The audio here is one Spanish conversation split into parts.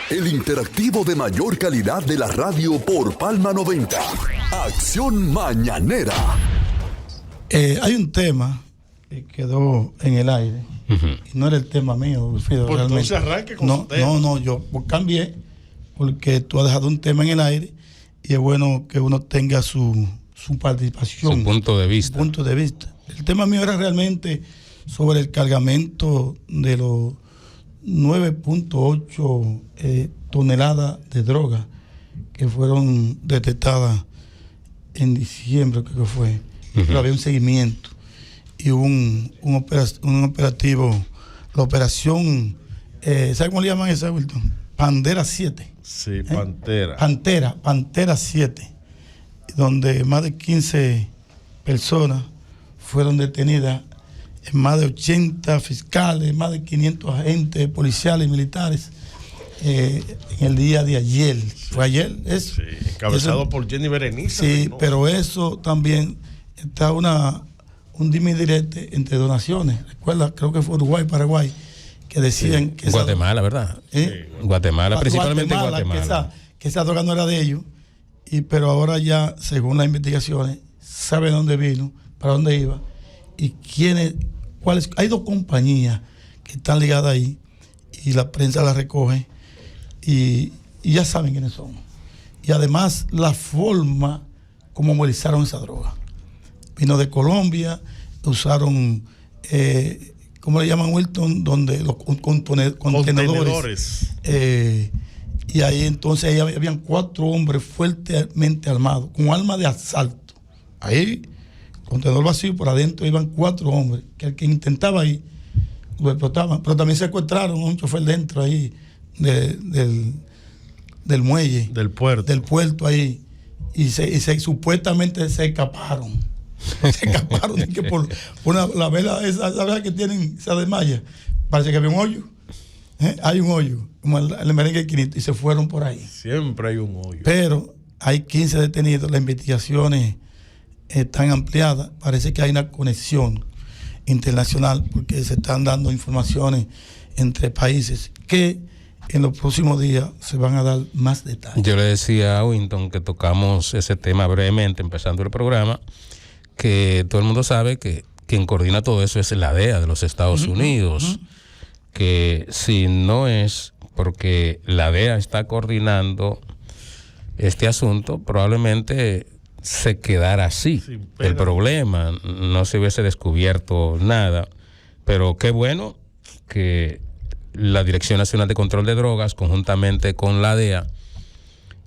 el interactivo de mayor calidad de la radio por Palma 90. Acción Mañanera. Hay un tema que quedó en el aire. Y no era el tema mío, Wilfrido. Pues entonces arranque con su tema. No, yo cambié porque tú has dejado un tema en el aire y es bueno que uno tenga su participación. Su punto de vista. El tema mío era realmente sobre el cargamento de los 9.8 toneladas de droga que fueron detectadas en diciembre, creo que fue. Pero había un seguimiento y un operativo, la operación, ¿sabes cómo le llaman esa, Wilton? Pantera 7. Sí, Pantera. Pantera 7, donde más de 15 personas fueron detenidas, más de 80 fiscales, más de 500 agentes policiales y militares en el día de ayer. ¿Fue ayer eso? Sí, encabezado por Jenny Berenice. Sí, pero eso también está un dime y direte entre donaciones. Recuerda, creo que fue Uruguay, Paraguay, que decían que Guatemala, ¿verdad? Guatemala, principalmente Guatemala. Que esa droga no era de ellos, pero ahora ya, según las investigaciones, sabe dónde vino, para dónde iba y cuáles. Hay dos compañías que están ligadas ahí y la prensa las recoge y ya saben quiénes son. Y además la forma como movilizaron esa droga. Vino de Colombia, usaron, ¿cómo le llaman, Wilton? Donde los contenedores. Y ahí entonces ahí habían 4 hombres fuertemente armados, con armas de asalto. Ahí, contenedor vacío, por adentro iban 4 hombres, que el que intentaba ahí lo explotaban. Pero también secuestraron a un chofer dentro ahí del muelle. Del puerto ahí. Y supuestamente se escaparon. Se escaparon que por la vela, esa vela que tienen, esa de malla, parece que había un hoyo. Hay un hoyo, como el merengue quinito, y se fueron por ahí. Siempre hay un hoyo. Pero hay 15 detenidos, las investigaciones están ampliadas, parece que hay una conexión internacional porque se están dando informaciones entre países que en los próximos días se van a dar más detalles. Yo le decía a Winton que tocamos ese tema brevemente empezando el programa, que todo el mundo sabe que quien coordina todo eso es la DEA de los Estados Unidos, que si no es porque la DEA está coordinando este asunto, probablemente se quedara así. El problema, no se hubiese descubierto nada, pero qué bueno que la Dirección Nacional de Control de Drogas, conjuntamente con la DEA,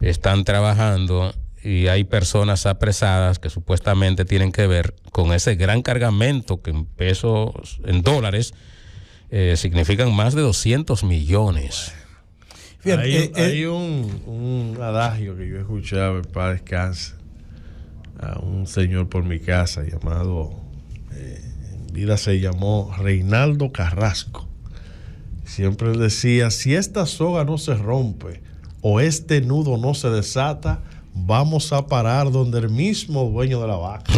están trabajando y hay personas apresadas que supuestamente tienen que ver con ese gran cargamento que en pesos, en dólares, significan más de 200 millones. Fíjate, hay un adagio que yo escuchaba para descanso a un señor por mi casa llamado, en vida se llamó Reinaldo Carrasco. Siempre decía, si esta soga no se rompe o este nudo no se desata, vamos a parar donde el mismo dueño de la vaca.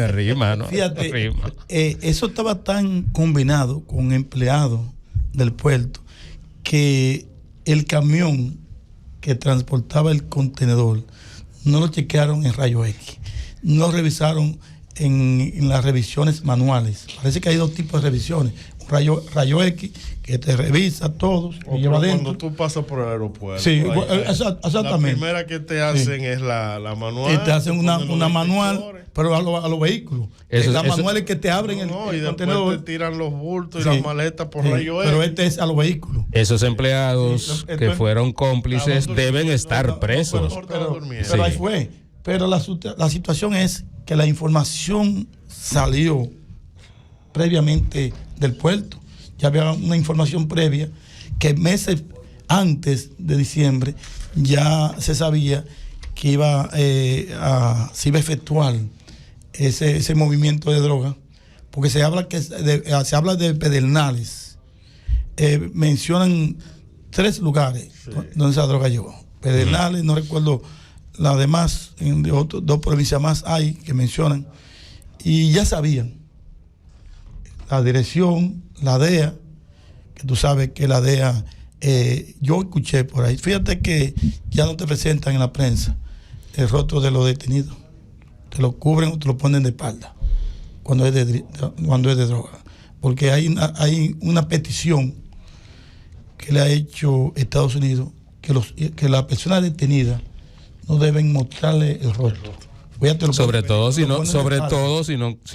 Rima, ¿no? Fíjate, Rima. Eso estaba tan combinado con empleados del puerto que el camión que transportaba el contenedor no lo chequearon en rayo X, no lo revisaron en las revisiones manuales. Parece que hay 2 tipos de revisiones. Rayo X, que te revisa todos y lleva adentro. Cuando tú pasas por el aeropuerto. Sí, exactamente. La primera que te hacen es la manual. Y te hacen una manual, pero a los vehículos. La manual es que te abren el contenedor. Y te tiran los bultos y las maletas por rayo X. Pero este es a los vehículos. Esos empleados que fueron cómplices deben estar presos. Pero ahí fue. Pero la situación es que la información salió previamente del puerto. Ya había una información previa que meses antes de diciembre ya se sabía que se iba a efectuar ese movimiento de droga, porque se habla de Pedernales. Mencionan 3 lugares donde esa droga llegó. Pedernales, no recuerdo las demás, en 2 provincias más hay que mencionan, y ya sabían. La dirección, la DEA, que tú sabes que la DEA yo escuché por ahí, fíjate que ya no te presentan en la prensa el rostro de los detenidos, te lo cubren o te lo ponen de espalda cuando es de droga, porque hay una petición que le ha hecho Estados Unidos que las personas detenidas no deben mostrarle el rostro. Sobre todo si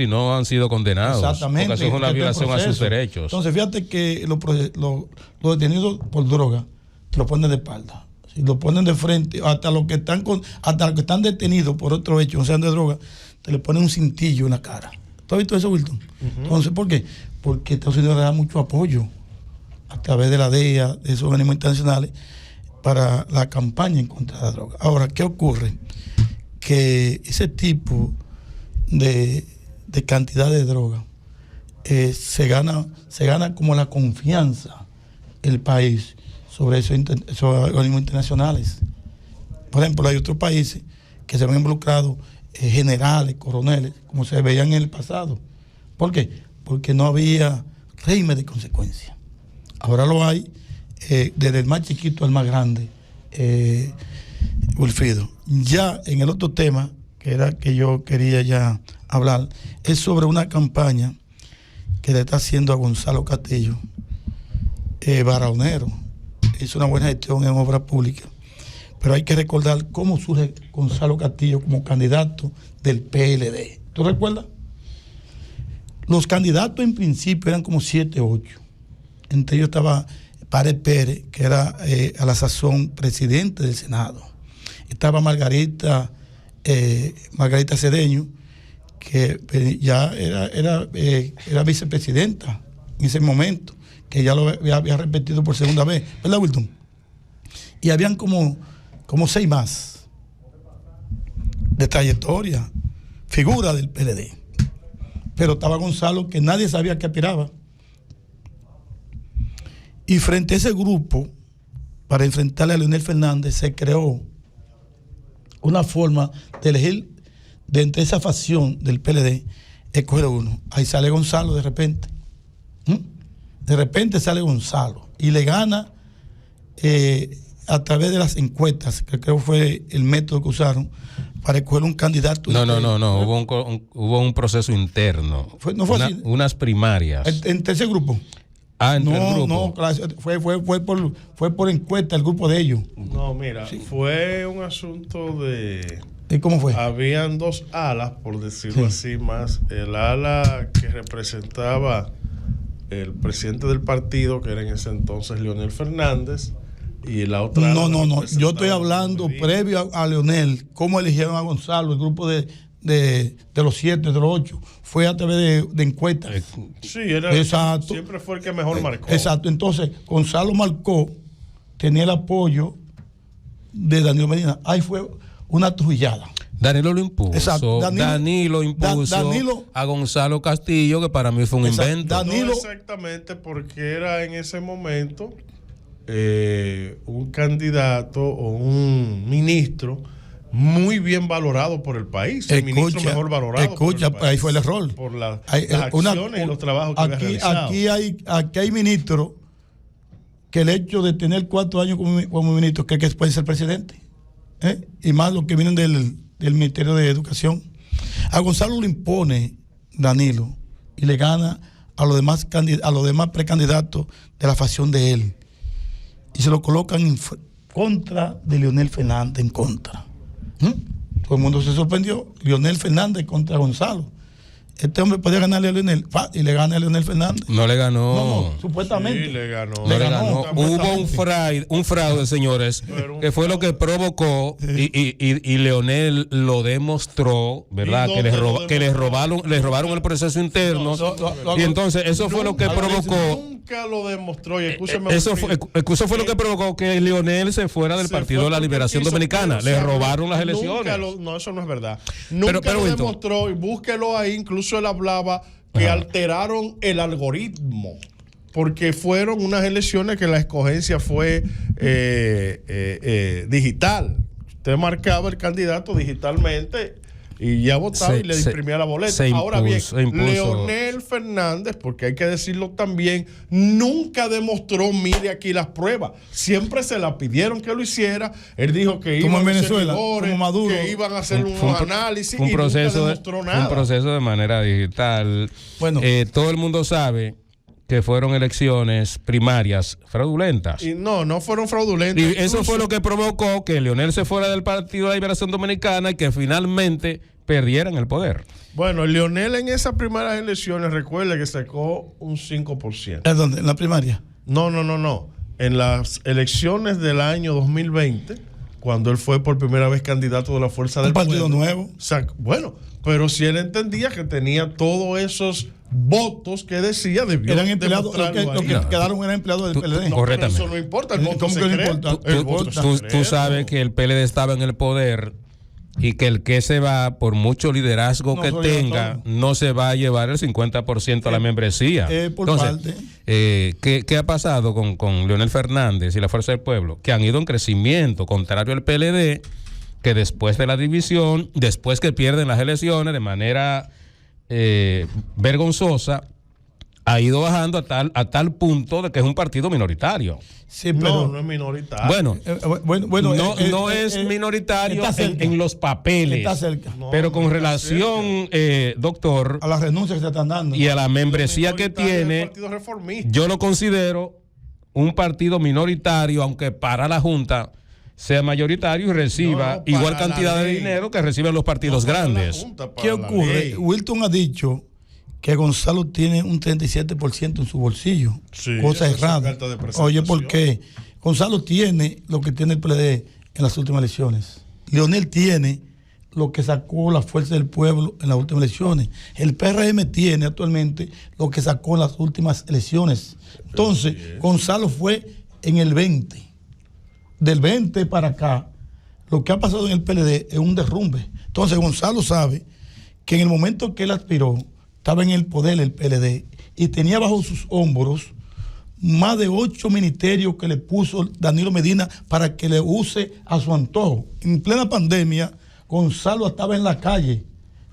no han sido condenados. Exactamente. Porque eso es una violación a sus derechos. Entonces, fíjate que los detenidos por droga te lo ponen de espalda. Si lo ponen de frente, hasta los que están detenidos por otro hecho, no sean de droga, te le ponen un cintillo en la cara. ¿Tú has visto eso, Wilton? Uh-huh. Entonces, ¿por qué? Porque Estados Unidos le da mucho apoyo a través de la DEA, de esos organismos internacionales, para la campaña en contra de la droga. Ahora, ¿qué ocurre? Que ese tipo de cantidad de droga se gana como la confianza el país sobre esos organismos internacionales. Por ejemplo, hay otros países que se ven involucrados, generales, coroneles, como se veían en el pasado. ¿Por qué? Porque no había régimen de consecuencia. Ahora lo hay, desde el más chiquito al más grande. Wilfrido, ya en el otro tema que era que yo quería ya hablar, es sobre una campaña que le está haciendo a Gonzalo Castillo, Barahonero. Hizo una buena gestión en obra pública, pero hay que recordar cómo surge Gonzalo Castillo como candidato del PLD. ¿Tú recuerdas? Los candidatos en principio eran como 7, 8. Entre ellos estaba Pared Pérez, que era a la sazón presidente del Senado. Estaba Margarita Cedeño, que ya era vicepresidenta en ese momento, que ya lo había repetido por segunda vez, ¿verdad, Wilton? Y habían como 6 más de trayectoria, figura del PLD. Pero estaba Gonzalo, que nadie sabía que aspiraba. Y frente a ese grupo, para enfrentarle a Leonel Fernández, se creó una forma de elegir de entre esa facción del PLD, escoger uno. Ahí sale Gonzalo de repente. De repente sale Gonzalo y le gana a través de las encuestas, que creo fue el método que usaron para escoger un candidato. No. Hubo un proceso interno. ¿No fue así? Unas primarias. ¿Entre ese grupo? Entre el grupo. No, claro, fue por encuesta el grupo de ellos. No, mira, sí. Fue un asunto de... ¿Y cómo fue? Habían 2 alas, por decirlo así, más. El ala que representaba el presidente del partido, que era en ese entonces Leonel Fernández, y la otra... No. Yo estoy hablando previo a Leonel, cómo eligieron a Gonzalo, el grupo de los 7, de los 8, fue a través de encuestas. Sí, exacto. Siempre fue el que mejor marcó. Exacto, entonces Gonzalo marcó, tenía el apoyo de Danilo Medina. Ahí fue una trujillada. Danilo lo impuso. Exacto. Danilo impuso a Gonzalo Castillo, que para mí fue un invento. Danilo, no exactamente, porque era en ese momento un candidato o un ministro muy bien valorado por el país, el ministro mejor valorado por el país. Ahí fue el error. Por las acciones y los trabajos que había realizado. Aquí hay ministros que el hecho de tener 4 años como ministro cree que puede ser presidente. Y más los que vienen del Ministerio de Educación. A Gonzalo le impone Danilo y le gana a los demás precandidatos de la facción de él. Y se lo colocan en contra de Leonel Fernández, en contra. Todo el mundo se sorprendió. Leonel Fernández contra Gonzalo. Este hombre podía ganarle a Leonel y le gana a Leonel Fernández. No le ganó. No, supuestamente. Sí, le ganó. Hubo un fraude, señores, que fue lo que provocó y Leonel lo demostró, ¿verdad? Que le robaron el proceso interno. Y entonces eso fue lo que provocó. Nunca lo demostró. Y escúchame. Eso fue lo que provocó que Leonel se fuera del Partido de la Liberación Dominicana. Le robaron las elecciones. No, eso no es verdad. Nunca lo demostró, y búsquelo ahí. Incluso él hablaba que alteraron el algoritmo, porque fueron unas elecciones que la escogencia fue digital. Usted marcaba el candidato digitalmente y ya votaba y le imprimía la boleta. Ahora bien, Leonel Fernández, porque hay que decirlo también, nunca demostró, mire aquí las pruebas. Siempre se la pidieron que lo hiciera. Él dijo que iban en Venezuela, como Maduro, que iban a hacer unos análisis y nunca demostró nada. Un proceso de manera digital. Bueno, todo el mundo sabe que fueron elecciones primarias fraudulentas. Y no fueron fraudulentas. Y incluso eso fue lo que provocó que Leonel se fuera del Partido de la Liberación Dominicana y que finalmente perdieran el poder. Bueno, Leonel en esas primeras elecciones, recuerde que sacó un 5%. ¿En dónde? ¿En la primaria? No. En las elecciones del año 2020, cuando él fue por primera vez candidato de la Fuerza del Pueblo. ¿Un partido nuevo? Bueno, pero si él entendía que tenía todos esos votos que decía, debió eran empleados, los que quedaron eran empleados del PLD. Correctamente. Pero eso no importa, el voto secreto. Tú sabes que el PLD estaba en el poder y que el que se va, por mucho liderazgo que tenga, no se va a llevar el 50% a la membresía. Entonces, ¿qué ha pasado con Leonel Fernández y la Fuerza del Pueblo? Que han ido en crecimiento, contrario al PLD, que después de la división, después que pierden las elecciones de manera vergonzosa, ha ido bajando a tal punto de que es un partido minoritario. Sí, pero no es minoritario. Bueno, no es minoritario en los papeles. Está cerca. Pero con relación, doctor, a las renuncias que se están dando y a la membresía que tiene, yo lo considero un partido minoritario, aunque para la Junta sea mayoritario y reciba igual cantidad de dinero que reciben los partidos grandes. ¿Qué ocurre? Wilton ha dicho que Gonzalo tiene un 37% en su bolsillo. Sí, cosa errada. Oye, ¿por qué? Gonzalo tiene lo que tiene el PLD en las últimas elecciones. Leonel tiene lo que sacó la Fuerza del Pueblo en las últimas elecciones. El PRM tiene actualmente lo que sacó en las últimas elecciones. Entonces, Gonzalo fue en el 20. Del 20 para acá, lo que ha pasado en el PLD es un derrumbe. Entonces, Gonzalo sabe que en el momento que él aspiró, estaba en el poder el PLD y tenía bajo sus hombros más de 8 ministerios que le puso Danilo Medina para que le use a su antojo. En plena pandemia, Gonzalo estaba en la calle.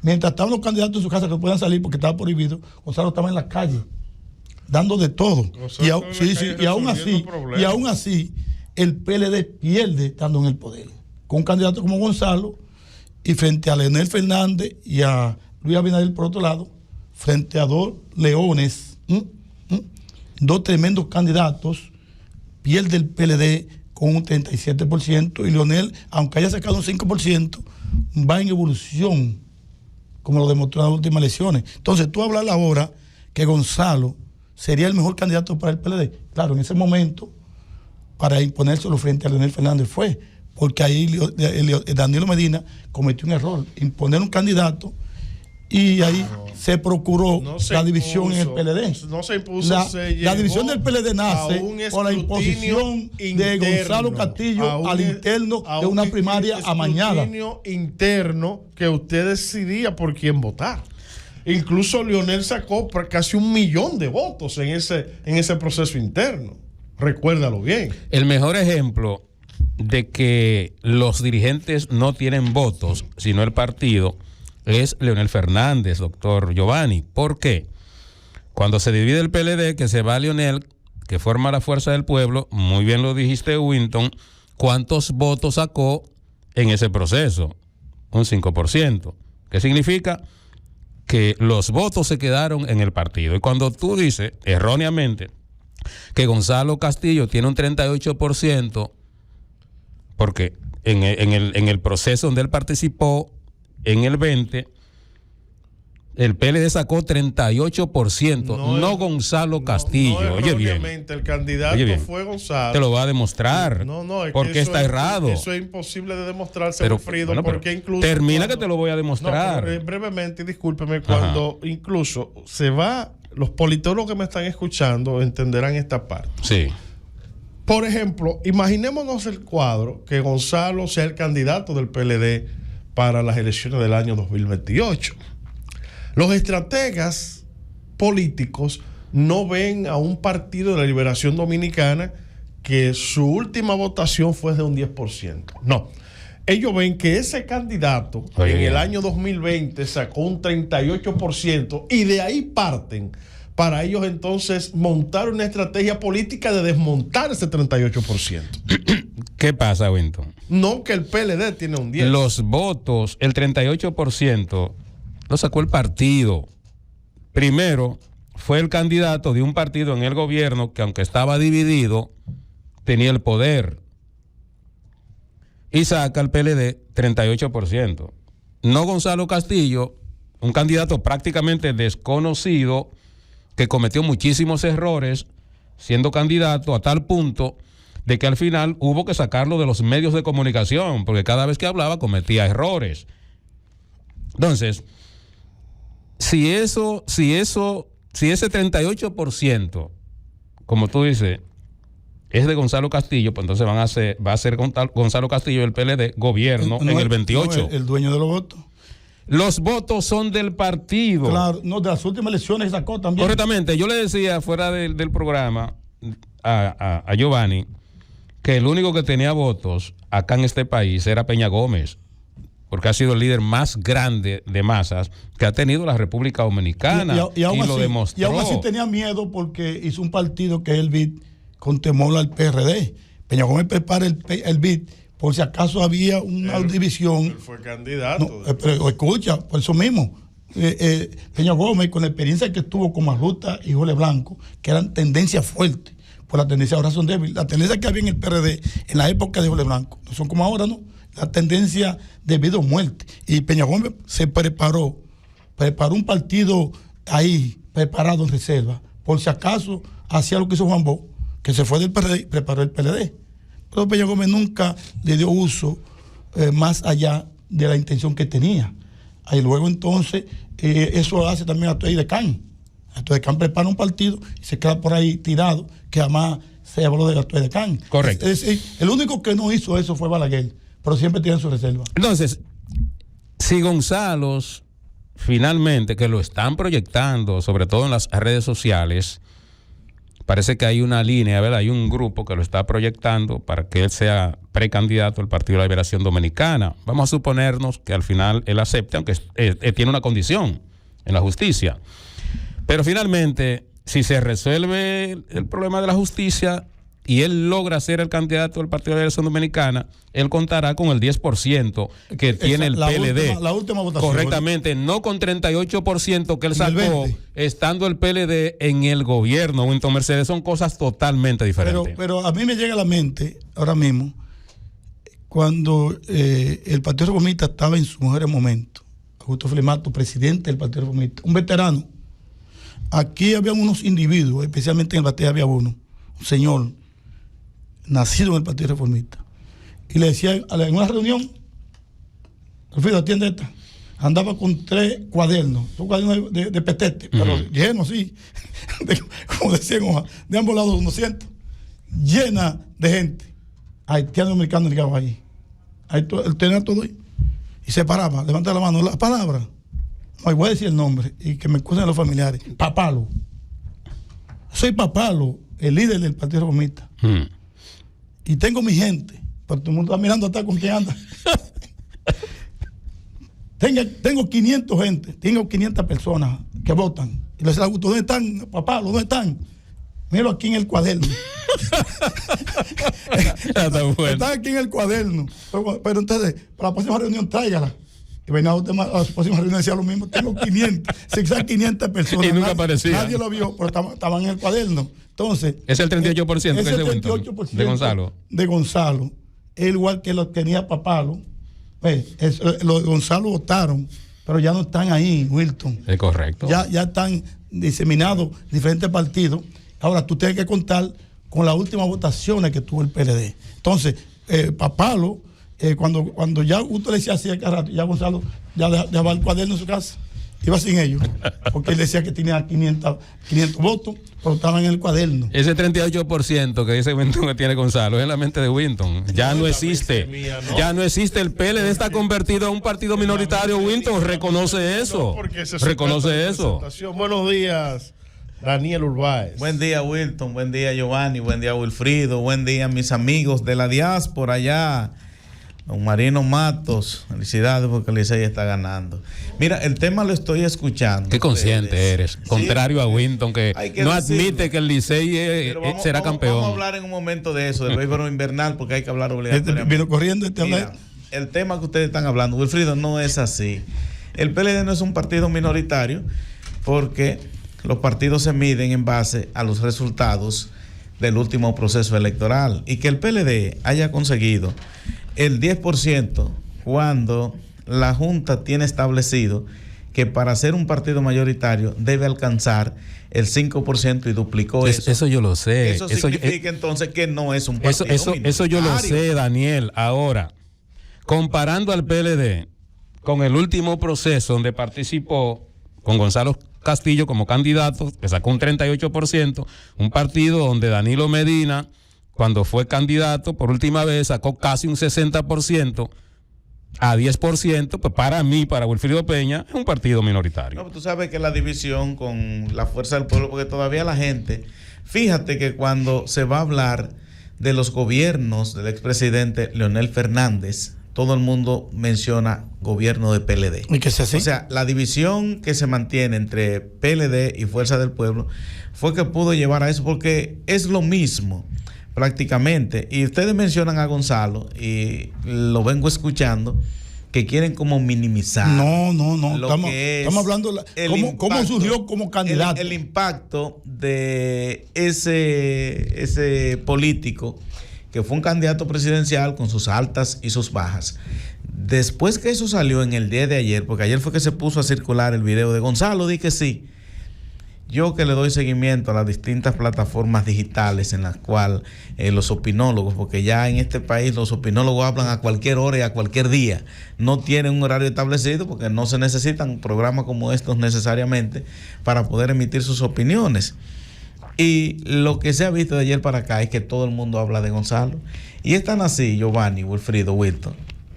Mientras estaban los candidatos en su casa que no podían salir porque estaba prohibido, Gonzalo estaba en la calle, dando de todo. Y aún así, el PLD pierde estando en el poder. Con un candidato como Gonzalo y frente a Leonel Fernández y a Luis Abinader por otro lado, frente a dos leones, dos tremendos candidatos, pierde el PLD con un 37% y Leonel, aunque haya sacado un 5%, va en evolución, como lo demostró en las últimas elecciones. Entonces, tú hablas ahora que Gonzalo sería el mejor candidato para el PLD. Claro, en ese momento, para imponérselo frente a Leonel Fernández fue, porque ahí Danilo Medina cometió un error, imponer un candidato y ahí se procuró la división en el PLD. No se impuso, la división del PLD nace con la imposición de Gonzalo Castillo al interno de una primaria amañada. Un escrutinio interno que usted decidía por quién votar. Incluso Leonel sacó casi 1 millón de votos en ese proceso interno. Recuérdalo bien. El mejor ejemplo de que los dirigentes no tienen votos, sino el partido, es Leonel Fernández, doctor Giovanni. ¿Por qué? Cuando se divide el PLD, que se va Leonel, que forma la Fuerza del Pueblo, muy bien lo dijiste, Winton, ¿cuántos votos sacó en ese proceso? Un 5%. ¿Qué significa? Que los votos se quedaron en el partido. Y cuando tú dices, erróneamente, que Gonzalo Castillo tiene un 38%, porque en el proceso donde él participó, en el 20, el PLD sacó 38%, no Gonzalo Castillo. Oye bien. El candidato fue Gonzalo. Te lo va a demostrar. Porque está errado. Eso es imposible de demostrarse, Wilfrido, porque incluso... Termina que te lo voy a demostrar. Brevemente, discúlpeme, cuando incluso se va, los politólogos que me están escuchando entenderán esta parte. Sí. Por ejemplo, imaginémonos el cuadro que Gonzalo sea el candidato del PLD para las elecciones del año 2028. Los estrategas políticos no ven a un partido de la Liberación Dominicana que su última votación fue de un 10%. No. ellos ven que ese candidato en el año 2020 sacó un 38% y de ahí parten para ellos entonces montar una estrategia política de desmontar ese 38%. ¿Qué pasa, Winton? No que el PLD tiene un 10%. Los votos, el 38%, lo sacó el partido. Primero, fue el candidato de un partido en el gobierno que, aunque estaba dividido, tenía el poder. Y saca el PLD 38%. No Gonzalo Castillo, un candidato prácticamente desconocido que cometió muchísimos errores siendo candidato, a tal punto de que al final hubo que sacarlo de los medios de comunicación, porque cada vez que hablaba cometía errores. Entonces, si ese 38%, como tú dices, es de Gonzalo Castillo, pues entonces va a ser Gonzalo Castillo el PLD gobierno en el 28. El dueño de los votos. Los votos son del partido. Claro, no, de las últimas elecciones sacó también. Correctamente. Yo le decía fuera del programa a Giovanni que el único que tenía votos acá en este país era Peña Gómez, porque ha sido el líder más grande de masas que ha tenido la República Dominicana y lo demostró. Y aún así tenía miedo porque hizo un partido que es el BID con temor al PRD. Peña Gómez prepara el BID por si acaso había una división. Él fue candidato. No, pero escucha, por eso mismo. Peña Gómez, con la experiencia que tuvo con Marruta y Jorge Blanco, que eran tendencias fuertes, por la tendencia ahora son débiles. La tendencia que había en el PRD en la época de Jorge Blanco, no son como ahora, ¿no? La tendencia de vida o muerte. Y Peña Gómez se preparó un partido ahí, preparado en reserva, por si acaso hacía lo que hizo Juan Bosch, que se fue del PRD y preparó el PLD. Pero Peña Gómez nunca le dio uso más allá de la intención que tenía. Y luego entonces eso hace también a Tuey de Can. Tuey de Can prepara un partido y se queda por ahí tirado, que además se habló de Tuey de Can. Correcto. El único que no hizo eso fue Balaguer, pero siempre tiene su reserva. Entonces, si Gonzalo finalmente, que lo están proyectando, sobre todo en las redes sociales, parece que hay una línea, ¿verdad? Hay un grupo que lo está proyectando para que él sea precandidato al Partido de la Liberación Dominicana. Vamos a suponernos que al final él acepte, aunque tiene una condición en la justicia. Pero finalmente, si se resuelve el problema de la justicia y él logra ser el candidato del Partido de la Liberación Dominicana, él contará con el 10% que tiene el PLD. La última votación. Correctamente, no con 38% que él sacó, estando el PLD en el gobierno. Winton Mercedes, son cosas totalmente diferentes. Pero a mí me llega a la mente, ahora mismo, cuando el Partido Reformista estaba en su mejor momento, Augusto Flemato, presidente del Partido Reformista, un veterano. Aquí había unos individuos, especialmente en el Batalla había uno, un señor nacido en el Partido Reformista, y le decía en una reunión, Alfredo, atiende esta, andaba con 3 cuadernos, son cuadernos de petete, pero llenos, sí, como decían, de ambos lados, 200, llena de gente, haitianos americanos llegaban ahí, él tenía todo ahí, y se paraba, levanta la mano, la palabra, no, voy a decir el nombre, y que me excusen los familiares, Papalo, soy Papalo, el líder del Partido Reformista. Y tengo mi gente, pero todo el mundo está mirando hasta con quién anda. Tengo 500 gente, tengo 500 personas que votan. Y les digo, ¿dónde están, papá? ¿Dónde están? Míralo aquí en el cuaderno. Están aquí en el cuaderno. Pero entonces, para la próxima reunión, tráigala. Y venía a la próxima reunión decía lo mismo. Tengo 500, 500 personas. Y nunca aparecía. Nadie lo vio, pero estaban en el cuaderno. Entonces, es el 38% es el 38% de Gonzalo. De Gonzalo. Es igual que lo tenía Papalo. Los de Gonzalo votaron, pero ya no están ahí, Wilton. Es correcto. Ya están diseminados diferentes partidos. Ahora tú tienes que contar con las últimas votaciones que tuvo el PLD. Entonces, Papalo, cuando ya usted le decía así, ya Gonzalo ya dejaba el cuaderno en su casa. Iba sin ellos, porque él decía que tenía 500 votos, pero estaban en el cuaderno. Ese 38% que dice Winton que tiene Gonzalo es en la mente de Winton. Ya no existe. Ya no existe. El PLD está convertido en un partido minoritario. Winton reconoce eso. Reconoce eso. Buenos días, Daniel Urbáez. Buen día, Wilton. Buen día, Giovanni. Buen día, Wilfrido. Buen día, mis amigos de la diáspora allá Don Marino Matos, felicidades porque el Licey está ganando. Mira, el tema lo estoy escuchando. Qué consciente eres. Contrario sí, a Winton, que no admite que el Licey será campeón. Vamos a hablar en un momento de eso, del béisbol invernal, porque hay que hablar obligatoriamente. Vino corriendo Mira, el tema que ustedes están hablando, Wilfrido, no es así. El PLD no es un partido minoritario porque los partidos se miden en base a los resultados del último proceso electoral. Y que el PLD haya conseguido el 10% cuando la Junta tiene establecido que para ser un partido mayoritario debe alcanzar el 5% y duplicó eso. Eso yo lo sé. Eso significa entonces que no es un partido minoritario. Eso yo lo sé, Daniel. Ahora, comparando al PLD con el último proceso donde participó con Gonzalo Castillo como candidato, que sacó un 38%, un partido donde Danilo Medina, cuando fue candidato por última vez, sacó casi un 60%, a 10%, pues para mí, para Wilfrido Peña, es un partido minoritario. No, tú sabes que la división con la fuerza del pueblo, porque todavía la gente, fíjate que cuando se va a hablar de los gobiernos del expresidente Leonel Fernández, todo el mundo menciona gobierno de PLD. ¿Y qué se hace? O sea, la división que se mantiene entre PLD y Fuerza del Pueblo fue que pudo llevar a eso, porque es lo mismo prácticamente. Y ustedes mencionan a Gonzalo y lo vengo escuchando, que quieren como minimizar. No. Estamos hablando cómo surgió como candidato. El impacto de ese político que fue un candidato presidencial con sus altas y sus bajas. Después que eso salió en el día de ayer, porque ayer fue que se puso a circular el video de Gonzalo, di que sí. Yo que le doy seguimiento a las distintas plataformas digitales en las cuales los opinólogos, porque ya en este país los opinólogos hablan a cualquier hora y a cualquier día, no tienen un horario establecido porque no se necesitan programas como estos necesariamente para poder emitir sus opiniones. Y lo que se ha visto de ayer para acá es que todo el mundo habla de Gonzalo. Y es tan así, Giovanni, Wilfrido, Wilton,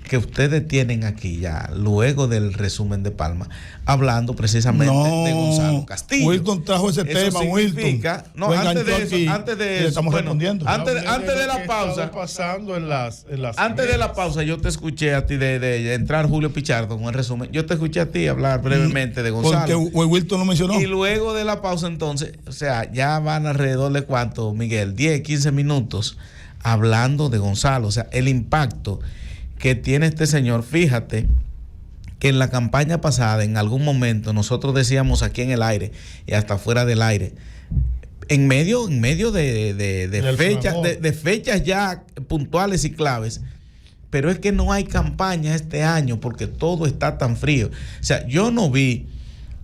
que ustedes tienen aquí ya, luego del resumen de Palma, hablando precisamente de Gonzalo Castillo. Wilton trajo ese tema, Wilton. No, antes de eso, antes de la pausa. Pasando antes de la pausa, yo te escuché a ti de entrar Julio Pichardo con el resumen. Yo te escuché a ti hablar brevemente de Gonzalo. Porque Wilton lo mencionó. Y luego de la pausa, entonces, o sea, ya van alrededor de cuánto, Miguel, 10, 15 minutos hablando de Gonzalo. O sea, el impacto que tiene este señor. Fíjate que en la campaña pasada, en algún momento, nosotros decíamos aquí en el aire y hasta fuera del aire, en medio de fechas ya puntuales y claves, pero es que no hay campaña este año porque todo está tan frío. O sea, yo no vi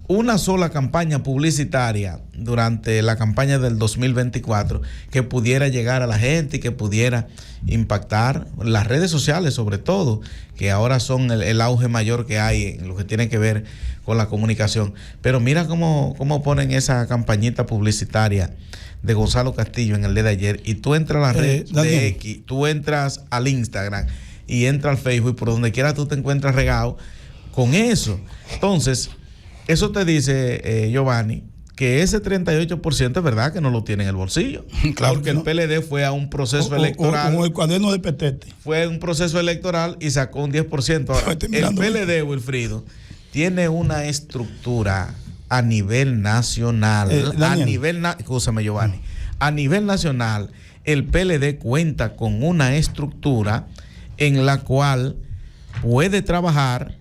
una sola campaña publicitaria durante la campaña del 2024 que pudiera llegar a la gente y que pudiera impactar las redes sociales, sobre todo, que ahora son el auge mayor que hay en lo que tiene que ver con la comunicación. Pero mira cómo ponen esa campañita publicitaria de Gonzalo Castillo en el día de ayer, y tú entras a la red de X, tú entras al Instagram y entras al Facebook, y por donde quiera tú te encuentras regado con eso. Entonces, eso te dice, Giovanni, que ese 38% es verdad que no lo tiene en el bolsillo. Claro, porque el PLD fue a un proceso electoral. Como el cuaderno de Petete. Fue un proceso electoral y sacó un 10%. Ahora, el PLD, Wilfrido, tiene una estructura a nivel nacional. Escúchame, Giovanni. A nivel nacional, el PLD cuenta con una estructura en la cual puede trabajar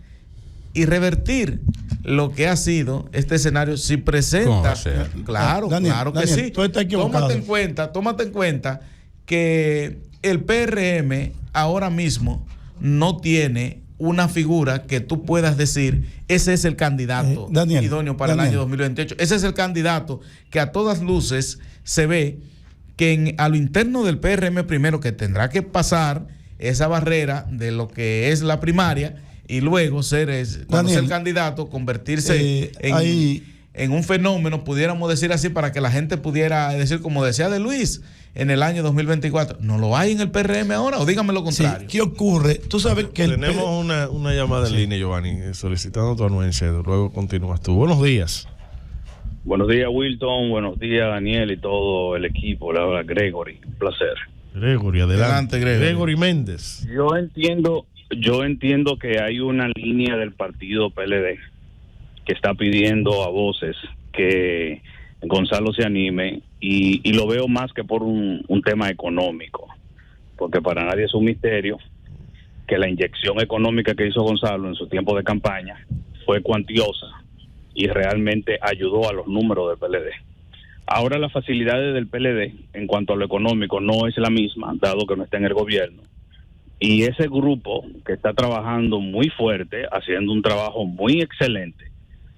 y revertir lo que ha sido este escenario si presenta. Claro, Daniel, que sí. Tómate en cuenta que el PRM ahora mismo no tiene una figura que tú puedas decir, ese es el candidato idóneo para el año 2028. Ese es el candidato que a todas luces se ve que a lo interno del PRM primero, que tendrá que pasar esa barrera de lo que es la primaria, y luego ser candidato, convertirse en un fenómeno, pudiéramos decir así, para que la gente pudiera decir, como decía de Luis, en el año 2024. ¿No lo hay en el PRM ahora? O dígame lo contrario. Sí. ¿Qué ocurre? Tú sabes que tenemos una llamada en línea, Giovanni, solicitando tu anuencia. Luego continúas tú. Buenos días. Buenos días, Wilton. Buenos días, Daniel y todo el equipo. La habla Gregory. Un placer. Gregory, adelante. Gregory. Gregory Méndez. Yo entiendo yo entiendo que hay una línea del partido PLD que está pidiendo a voces que Gonzalo se anime y lo veo más que por un tema económico, porque para nadie es un misterio que la inyección económica que hizo Gonzalo en su tiempo de campaña fue cuantiosa y realmente ayudó a los números del PLD. Ahora las facilidades del PLD en cuanto a lo económico no es la misma, dado que no está en el gobierno. Y ese grupo que está trabajando muy fuerte, haciendo un trabajo muy excelente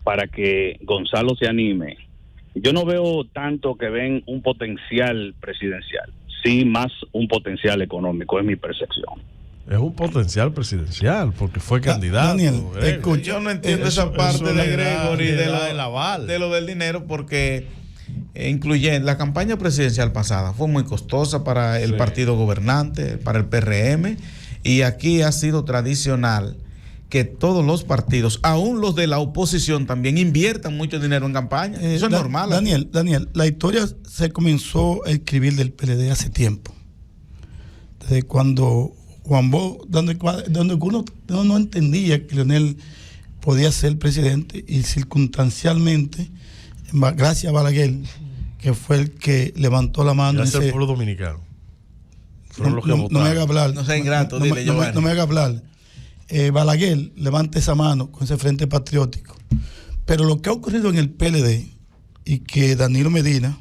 para que Gonzalo se anime, yo no veo tanto que ven un potencial presidencial, sí más un potencial económico, es mi percepción. Es un potencial presidencial porque fue candidato. Daniel, yo no entiendo esa parte de Gregory de lo del dinero, porque incluye la campaña presidencial pasada fue muy costosa para el partido gobernante, para el PRM, y aquí ha sido tradicional que todos los partidos, aún los de la oposición, también inviertan mucho dinero en campaña. Eso es normal. Daniel, la historia se comenzó a escribir del PLD hace tiempo. Desde cuando Juan Bosch, donde uno no entendía que Leonel podía ser presidente, y circunstancialmente, gracias a Balaguer, que fue el que levantó la mano. Gracias al pueblo dominicano. No me haga hablar. No sea ingrato, dile, Giovanni. No me haga hablar. Balaguer levanta esa mano con ese frente patriótico. Pero lo que ha ocurrido en el PLD y que Danilo Medina,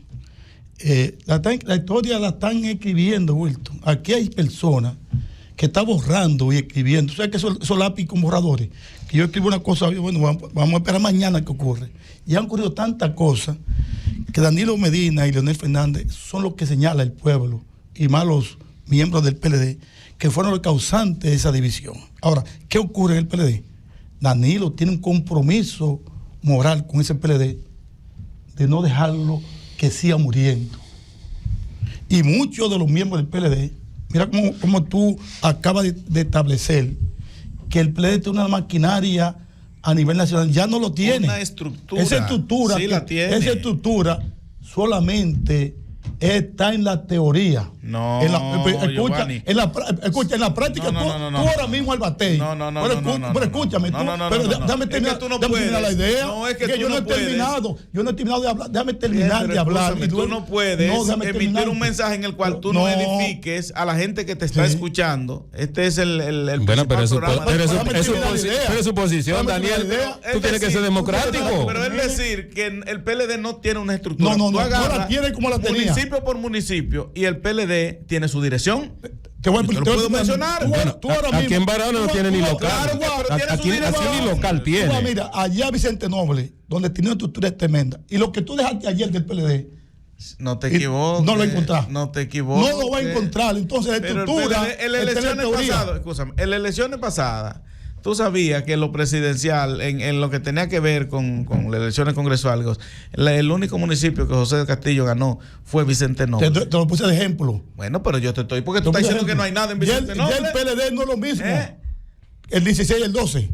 la historia la están escribiendo, Wilton. Aquí hay personas que están borrando y escribiendo. O sea, que esos lápiz con borradores. Que yo escribo una cosa, bueno, vamos a esperar mañana que ocurre. Y han ocurrido tantas cosas que Danilo Medina y Leonel Fernández son los que señala el pueblo, y más los miembros del PLD, que fueron los causantes de esa división. Ahora, ¿qué ocurre en el PLD? Danilo tiene un compromiso moral con ese PLD de no dejarlo que siga muriendo. Y muchos de los miembros del PLD, mira cómo tú acabas de establecer que el PLD tiene una maquinaria a nivel nacional, ya no lo tiene. Una estructura. Esa estructura, sí la tiene. Esa estructura solamente está en la teoría. No, escucha, en la práctica, tú ahora mismo al batey. Pero escúchame, déjame terminar la idea. No, es que yo no he terminado. Yo no he terminado de hablar. Déjame terminar de hablar. Tú no puedes emitir un mensaje en el cual tú no edifiques a la gente que te está escuchando. Este es el bueno, pero es su posición, Daniel. Tú tienes que ser democrático. Pero es decir que el PLD no tiene una estructura. No la tiene como la tenía. Municipio por municipio, y el PLD tiene su dirección. Te puedo mencionar. Aquí en Barahona no tiene ni local. Aquí ni local tiene. Mira, allá Vicente Noble, donde tiene una estructura tremenda, y lo que tú dejaste ayer del PLD, no te equivoques. No lo encontrar. No te equivoques. No lo va a encontrar. Entonces, la estructura. En las elecciones pasadas, tú sabías que lo presidencial, en lo que tenía que ver con las elecciones congresuales, el único municipio que José del Castillo ganó fue Vicente Noble. Te lo puse de ejemplo. Bueno, pero yo te estoy, porque tú estás diciendo que no hay nada en Vicente Noble. Ya el PLD no es lo mismo. El 16 y el 12.